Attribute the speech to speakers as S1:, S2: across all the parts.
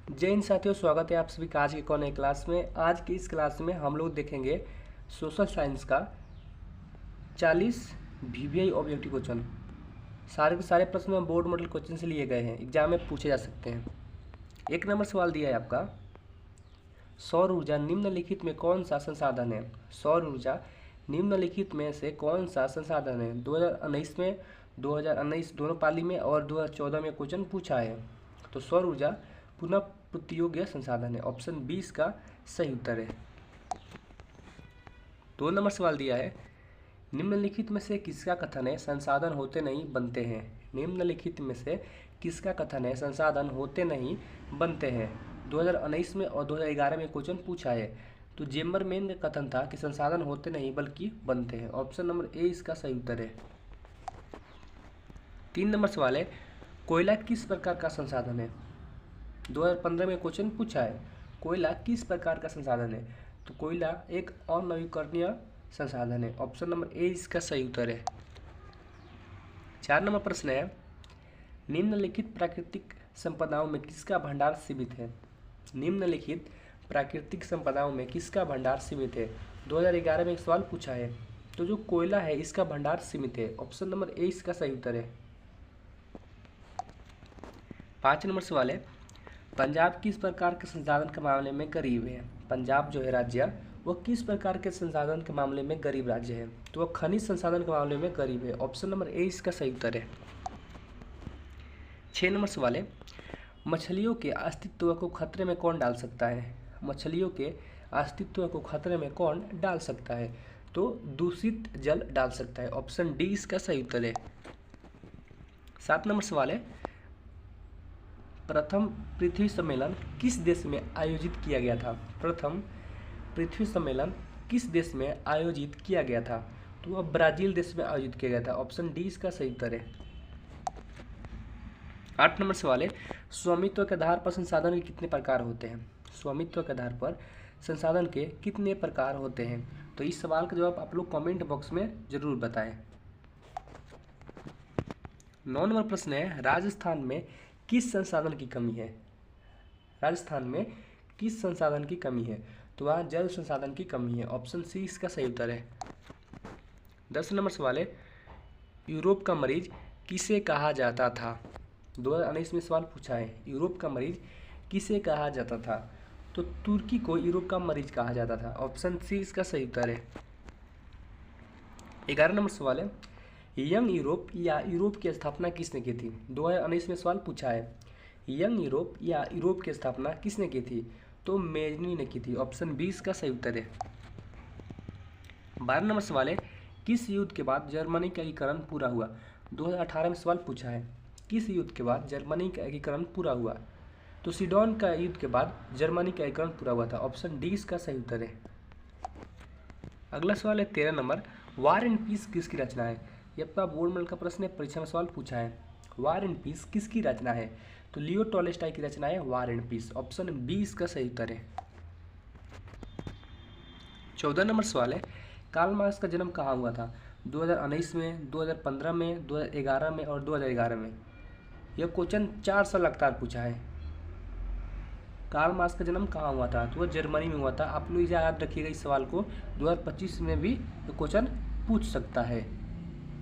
S1: जय हिंद साथियों, स्वागत है आप सभी का आज के कौन नई क्लास में। आज की इस क्लास में हम लोग देखेंगे सोशल साइंस का 40 वीवीआई ऑब्जेक्टिव क्वेश्चन। सारे के सारे प्रश्न बोर्ड मॉडल क्वेश्चन से लिए गए हैं, एग्जाम में पूछे जा सकते हैं। 1 नंबर सवाल दिया है आपका, सौर ऊर्जा निम्नलिखित में कौन सा संसाधन है। सौर ऊर्जा निम्नलिखित में से कौन सा संसाधन है। 2019 में, 2019 दोनों पाली में और 2014 में क्वेश्चन पूछा है। तो सौर ऊर्जा पुनः प्रतियोग्य संसाधन है। ऑप्शन 20 का सही उत्तर है। 2 नंबर सवाल दिया है, निम्नलिखित में से किसका कथन है संसाधन होते नहीं बनते हैं। निम्नलिखित में से किसका कथन है संसाधन होते नहीं बनते हैं। 2019 में और 2011 में क्वेश्चन पूछा है। तो जेम्बरमैन का कथन था कि संसाधन होते नहीं बल्कि बनते हैं। ऑप्शन नंबर ए इसका सही उत्तर है। 3 नंबर सवाल है, कोयला किस प्रकार का संसाधन है। 2015 में क्वेश्चन पूछा है, कोयला किस प्रकार का संसाधन है। तो कोयला एक अनवीकरणीय संसाधन है। ऑप्शन नंबर ए इसका सही उत्तर है। 4 नंबर प्रश्न है, निम्नलिखित प्राकृतिक संपदाओं में किसका भंडार सीमित है। निम्नलिखित प्राकृतिक संपदाओं में किसका भंडार सीमित है। 2011 में एक सवाल पूछा है। तो जो कोयला है इसका भंडार सीमित है। ऑप्शन नंबर ए इसका सही उत्तर है। 5 नंबर सवाल है, पंजाब किस प्रकार के संसाधन के मामले में गरीब है। पंजाब जो है राज्य, वो किस प्रकार के संसाधन के मामले में गरीब राज्य है। तो वह खनिज संसाधन के मामले में गरीब है। ऑप्शन नंबर ए इसका सही उत्तर है। 6 नंबर सवाल है, मछलियों के अस्तित्व को खतरे में कौन डाल सकता है। मछलियों के अस्तित्व को खतरे में कौन डाल सकता है। तो दूषित जल डाल सकता है। ऑप्शन डी इसका सही उत्तर है। 7 नंबर सवाल है, प्रथम पृथ्वी सम्मेलन किस देश में आयोजित किया गया था। प्रथम पृथ्वी सम्मेलन किस देश में आयोजित किया गया था। तो वह ब्राजील देश में आयोजित किया गया था। ऑप्शन डी इसका सही उत्तर है। 8 नंबर सवाल है, स्वामित्व के आधार पर संसाधन के कितने प्रकार होते हैं। स्वामित्व के आधार पर संसाधन के कितने प्रकार होते हैं। तो इस सवाल का जवाब आप लोग कमेंट बॉक्स में जरूर बताएं। 9 नंबर प्रश्न है, राजस्थान में किस संसाधन की कमी है। राजस्थान में किस संसाधन की कमी है। तो वहाँ जल संसाधन की कमी है। ऑप्शन सी इसका सही उत्तर है। 10 नंबर सवाल है, यूरोप का मरीज किसे कहा जाता था। 2019 में सवाल पूछा है, यूरोप का मरीज किसे कहा जाता था। तो तुर्की को यूरोप का मरीज कहा जाता था। ऑप्शन सी इसका सही उत्तर है। 11 नंबर सवाल है, यंग यूरोप या यूरोप की स्थापना किसने की थी। 2019 में सवाल पूछा है, यंग यूरोप या यूरोप की स्थापना किसने की थी। तो मेजनी ने की थी। ऑप्शन 20 का सही उत्तर है। 12 नंबर सवाल है, किस युद्ध के बाद जर्मनी का एकीकरण पूरा हुआ। 2018 में सवाल पूछा है, किस युद्ध के बाद जर्मनी का एकीकरण पूरा हुआ। तो सीडोन का युद्ध के बाद जर्मनी का एकीकरण पूरा हुआ था। ऑप्शन डी इसका सही उत्तर है। अगला सवाल है 13 नंबर, वार एंड पीस किसकी रचना है। यह आपका बोर्ड मॉडल का प्रश्न है, परीक्षा में सवाल पूछा है। वार एंड पीस किसकी रचना है। तो लियो टॉल्स्टॉय की रचना है war and piece. Option B इसका सही उत्तर है। 14 नंबर सवाल है, कार्ल मार्क्स का जन्म कहाँ हुआ था। 2019 में, 2015 में, 2011 में और 2011 में। यह क्वेश्चन 4 साल लगातार पूछा है। कार्ल मार्क्स का जन्म कहाँ हुआ था। तो वह जर्मनी में हुआ था। आप लोग याद रखिएगा इस सवाल को, 2025 में भी क्वेश्चन पूछ सकता है।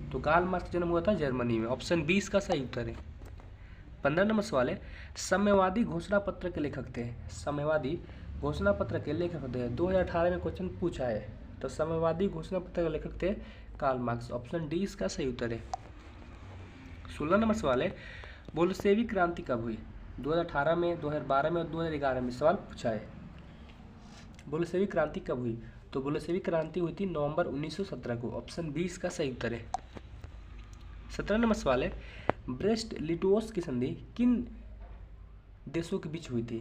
S1: तो कार्ल मार्क्स का जन्म हुआ था जर्मनी में। ऑप्शन 20 का सही उत्तर है। 15 नंबर सवाल है, साम्यवादी घोषणा पत्र के लेखक थे। साम्यवादी घोषणा पत्र के लेखक थे। 2018 में क्वेश्चन पूछा है। तो साम्यवादी घोषणा पत्र के लेखक थे कार्ल मार्क्स। ऑप्शन डी इसका सही उत्तर है। 16 नंबर सवाल है, बोल्शेविक क्रांति कब हुई। 2018 में, 2012 में और 2011 में सवाल पूछा है। बोल्शेविक क्रांति कब हुई। तो बोल्शेविक क्रांति हुई थी नवंबर 1917 को। ऑप्शन 20 का सही उत्तर है। 17 नंबर सवाल है, ब्रेस्ट लिटोस की संधि किन देशों के बीच हुई थी।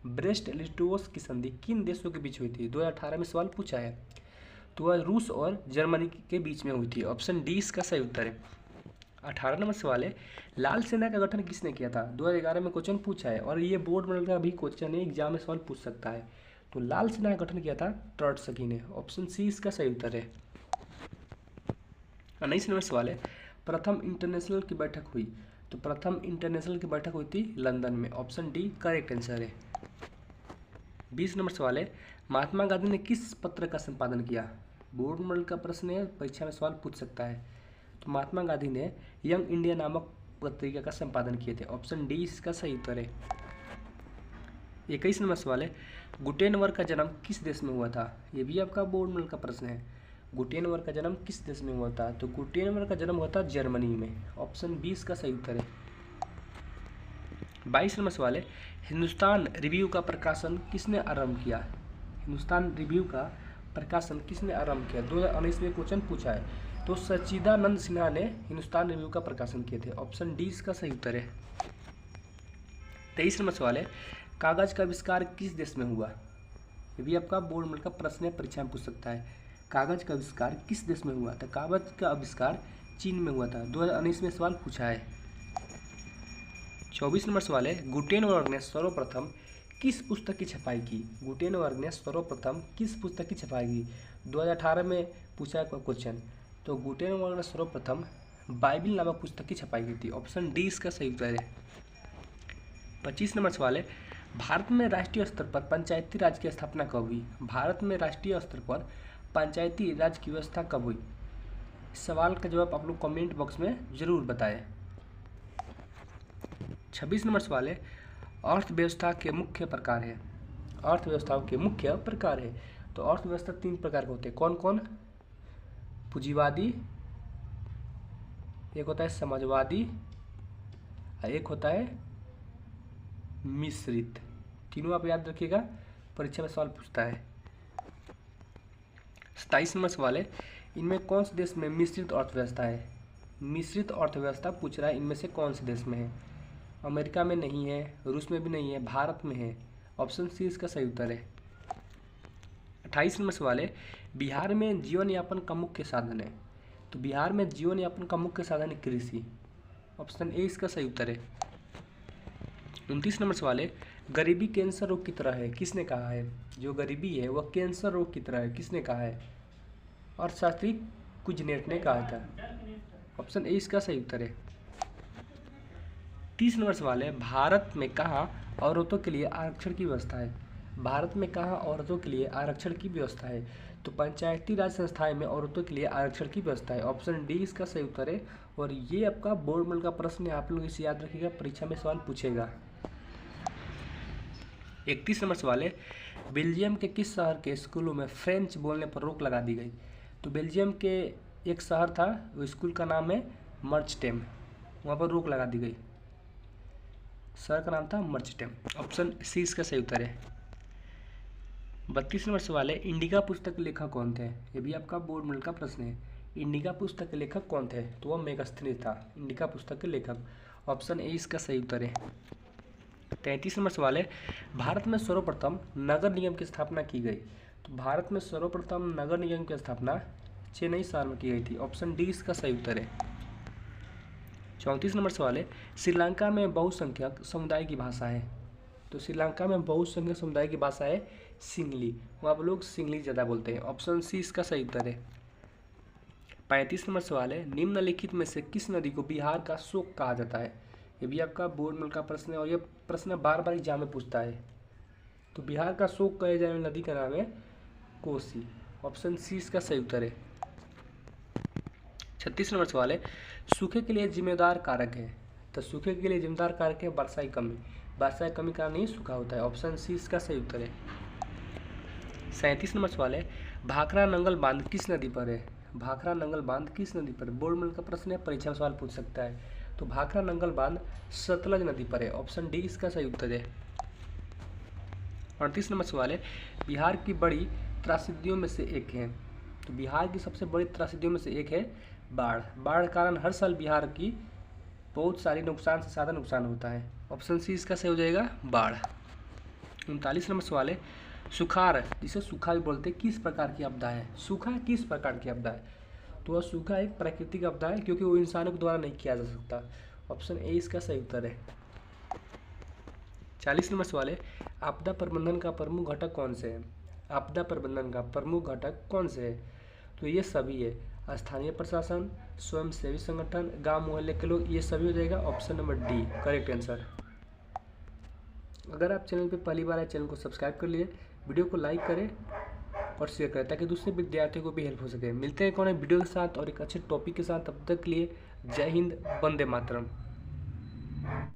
S1: ब्रेस्ट लिटोस की संधि किन देशों के बीच हुई थी। 2018 में सवाल पूछा है। तो वह रूस और जर्मनी के बीच में हुई थी। ऑप्शन डी इसका सही उत्तर है। 18 नंबर सवाल है, लाल सेना का गठन किसने किया था। 2011 में क्वेश्चन पूछा है और ये बोर्ड मॉडल का भी क्वेश्चन है, एग्जाम में सवाल पूछ सकता है। तो लाल सेना का गठन किया था ट्रॉट्स्की ने। ऑप्शन सी इसका सही उत्तर है। 19 नंबर सवाल है, प्रथम इंटरनेशनल की बैठक हुई तो प्रथम इंटरनेशनल की बैठक हुई थी लंदन में। ऑप्शन डी करेक्ट आंसर है। 20 नंबर सवाल है, महात्मा गांधी ने किस पत्र का संपादन किया? बोर्ड मॉडल का प्रश्न है, परीक्षा में सवाल पूछ सकता है। तो महात्मा गांधी ने यंग इंडिया नामक पत्रिका का संपादन किए थे। ऑप्शन डी इसका सही उत्तर है। 21 नंबर सवाल है, गुटेनबर्ग का जन्म किस देश में हुआ था? ये भी आपका बोर्ड मॉडल का प्रश्न है। गुटेनबर्ग का जन्म किस देश में हुआ था? तो गुटेनबर्ग का जन्म हुआ था जर्मनी में। ऑप्शन बी इसका सही उत्तर है। 22 नंबर सवाल है, हिंदुस्तान रिव्यू का प्रकाशन किसने आरंभ किया? हिंदुस्तान रिव्यू का प्रकाशन किसने आरंभ किया? 2019 में क्वेश्चन पूछा है। तो सच्चिदानंद सिन्हा ने हिंदुस्तान रिव्यू का प्रकाशन किए थे। ऑप्शन डी इसका सही उत्तर है। 23 नंबर सवाल है, कागज का आविष्कार किस देश में हुआ? ये भी आपका बोर्ड मॉडल का प्रश्न है, परीक्षा में पूछ सकता है। कागज का आविष्कार किस देश में हुआ? तो कागज का आविष्कार चीन में हुआ था। 2019 में सवाल पूछा है। 24 नंबर सवाल है, गुटेनबर्ग ने सर्वप्रथम किस पुस्तक की छपाई की? गुटेनबर्ग ने सर्वप्रथम किस पुस्तक की छपाई की? 2018 में पूछा है क्वेश्चन। तो गुटेनबर्ग ने सर्वप्रथम बाइबिल नामक पुस्तक की छपाई की थी। ऑप्शन डी इसका सही उत्तर है। 25 नंबर सवाल है, भारत में राष्ट्रीय स्तर पर पंचायती राज की स्थापना कब हुई? भारत में राष्ट्रीय स्तर पर पंचायती राज की व्यवस्था कब हुई? इस सवाल का जवाब आप लोग कमेंट बॉक्स में जरूर बताएं। 26 नंबर सवाल है, अर्थव्यवस्था के मुख्य प्रकार है। अर्थव्यवस्थाओं के मुख्य प्रकार है। तो अर्थव्यवस्था 3 प्रकार के होते हैं। कौन कौन? पूंजीवादी, एक होता है समाजवादी, और एक होता है मिश्रित। तीनों आप याद रखिएगा, परीक्षा में सवाल पूछता है। 27 नंबर सवाल है, इनमें कौन से देश में मिश्रित अर्थव्यवस्था है? मिश्रित अर्थव्यवस्था पूछ रहा है, इनमें से कौन से देश में है? अमेरिका में नहीं है, रूस में भी नहीं है, भारत में है। ऑप्शन सी इसका सही उत्तर है। 28 नंबर सवाल है, बिहार में जीवन यापन का मुख्य साधन है। तो बिहार में जीवन यापन का मुख्य साधन है कृषि। ऑप्शन ए इसका सही उत्तर है। 29 नंबर सवाल है, गरीबी कैंसर रोग की तरह है, किसने कहा है? जो गरीबी है वह कैंसर रोग की तरह है, किसने कहा है? अर्थशास्त्री कुजनेट ने कहा था। ऑप्शन ए इसका सही उत्तर है। 30 नंबर सवाल है, भारत में कहाँ औरतों के लिए आरक्षण की व्यवस्था है? भारत में कहाँ औरतों के लिए आरक्षण की व्यवस्था है? तो पंचायती राज संस्थाएं में औरतों के लिए आरक्षण की व्यवस्था है। ऑप्शन डी इसका सही उत्तर है। और ये आपका बोर्ड मॉडल का प्रश्न है, आप लोग इसे याद रखिएगा, परीक्षा में सवाल पूछेगा। 31 नंबर सवाल है, बेल्जियम के किस शहर के स्कूलों में फ्रेंच बोलने पर रोक लगा दी गई? तो बेल्जियम के एक शहर था, वो स्कूल का नाम है मर्चटेम, वहाँ पर रोक लगा दी गई। शहर का नाम था मर्चटेम। ऑप्शन सी इसका सही उत्तर है। 32 नंबर सवाल है, इंडिका पुस्तक के लेखक कौन थे? ये भी आपका बोर्ड मॉडल का प्रश्न है। इंडिका पुस्तक के लेखक कौन थे? तो वह मेगास्थनीज था, इंडिका पुस्तक के लेखक। ऑप्शन ए इसका सही उत्तर है। 33 नंबर सवाल है, भारत में सर्वप्रथम नगर निगम की स्थापना की गई। तो भारत में सर्वप्रथम नगर निगम की स्थापना चेन्नई शहर में की गई थी। ऑप्शन डी इसका सही उत्तर है। 34 नंबर सवाल है, श्रीलंका में बहुसंख्यक समुदाय की भाषा है। तो श्रीलंका में बहुसंख्यक समुदाय की भाषा है सिंगली, वहाँ पर लोग सिंगली ज़्यादा बोलते हैं। ऑप्शन सी इसका सही उत्तर है। 35 नंबर सवाल है, निम्नलिखित में से किस नदी को बिहार का शोक कहा जाता है? ये भी आपका बोर्ड मॉडल का प्रश्न है, और ये प्रश्न बार बार एग्जाम में पूछता है। तो बिहार का शोक कहे जाने वाली नदी का नाम है कोसी। ऑप्शन सी इसका सही उत्तर है। 36 नंबर सवाल है, सूखे के लिए जिम्मेदार कारक है। तो सूखे के लिए जिम्मेदार कारक है वर्षा की कमी। वर्षा की कमी का नहीं सूखा होता है। ऑप्शन सी इसका सही उत्तर है। 37 नंबर सवाल है, भाखड़ा नंगल बांध किस नदी पर है? भाखड़ा नंगल बांध किस नदी पर? बोर्ड मॉडल का प्रश्न है, परीक्षा में सवाल पूछ सकता है। तो भाखड़ा नंगल बांध सतलज नदी पर है। ऑप्शन डी इसका सही उत्तर है। 38 नंबर सवाल है, बिहार की बड़ी त्रासदियों में से एक है। तो बिहार की सबसे बड़ी त्रासदियों में से एक है बाढ़। बाढ़ के कारण हर साल बिहार की बहुत सारी नुकसान से ज़्यादा नुकसान होता है। ऑप्शन सी इसका सही हो जाएगा, बाढ़। 39 नंबर सवाल है, सुखाड़ जिसे सूखा भी बोलते हैं किस प्रकार की आपदा है? सूखा किस प्रकार की आपदा है? तो वह सूखा एक प्राकृतिक आपदा है, क्योंकि वो इंसानों के द्वारा नहीं किया जा सकता। ऑप्शन ए इसका सही उत्तर है। 40 नंबर सवाल है, आपदा प्रबंधन का प्रमुख घटक कौन से है? आपदा प्रबंधन का प्रमुख घटक कौन से है? तो ये सभी है। स्थानीय प्रशासन, स्वयं सेवी संगठन, गांव मोहल्ले के लोग, ये सभी हो जाएगा option number D correct answer. अगर आप चैनल पे पहली बार आए, चैनल को सब्सक्राइब कर लिए, वीडियो को लाइक करें और शेयर करें ताकि दूसरे विद्यार्थियों को भी हेल्प हो सके। मिलते हैं कौन वीडियो के साथ और एक अच्छे टॉपिक के साथ, तब तक के लिए जय हिंद, वंदे मातरम।